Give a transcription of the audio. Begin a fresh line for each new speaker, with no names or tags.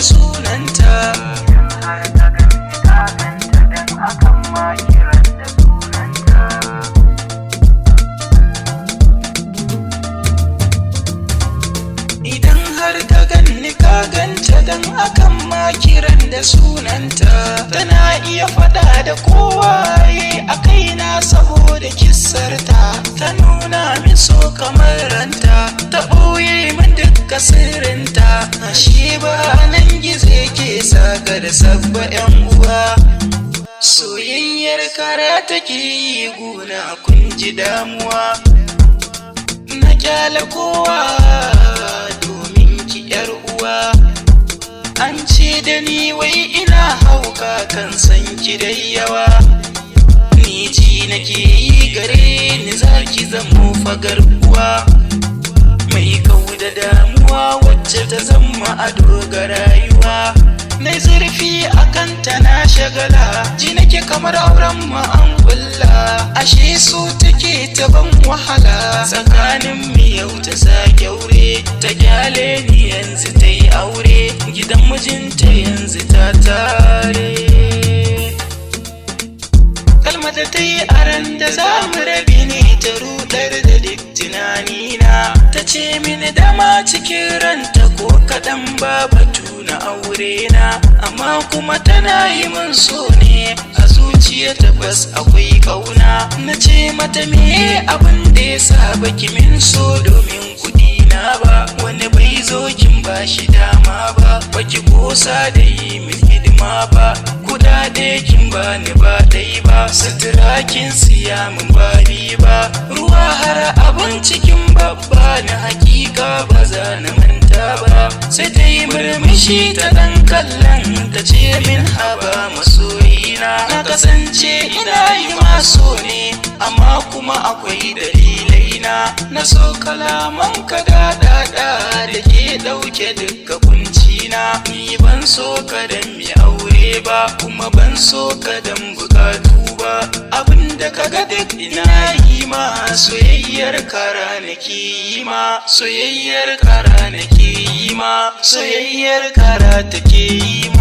da sunanta.
har ka gani ka ganta dan akan ma kiran da sunanta.
Idan har ka ganni ka ganta dan akan ma kiran da sunanta. Tana iya fada da kowaye a kaina saboda kissarta. Ta nuna min so kamar ranta, ta ɓoye min dukka sirrinta. Ashe ba nan gizo ke saka da sabba 'yan uwa. Soyayyar kara take yi guna kun ji damuwa. Na kyala kowa domin ki 'yar uwa. An ce da ni wai ina hauka kan san ki da yawa. Ni ji nake yi gare ni zaki zamo fagar uwa. Mai kau da damuwa wacce ta zama ado ga rayuwa. Na zurfi akan ta na shagala, ji nake kamar auren mu an kulla. Ashe so take ta ban wahala, tsakanin mu yau ta sake aure. Ta kyale ni yanzu ta yi aure, gidan mijinta yanzu ta tare. Kalmar da ta yi aran da za mu rabi ne ta rudar da duk tunanina. Ta ce mini dama cikin ranta ko kaɗan ba batu na aure na, amma kuma tana yi min so ne a zuciya tabbas akwai ƙauna. Na ce mata me abin da ya sa baki min so domin kuɗi na ba, wani bai zo kin ba shi dama ba, baki kosa da yi min hidima ba, kuɗaɗe kin bani ba dai ba, sutura kin siya min ba riba, ruwa har abin cikin babba na hakika ba za na manta ba. Sai ta yi murmushi ta ɗan kallon ta ce min haba masoyina, na kasance ina yi maso ne amma kuma akwai dalilai na so kalaman ka daɗaɗa da ke ɗauke duka kuncina. Ni ban so ka dan mi aure ba, kuma ban so ka dan bukatu ba, abinda ka ga duk ina yi ma. Soyayyar kara nake yi ma, soyayyar kara nake yi ma, soyayyar kara take yi ma.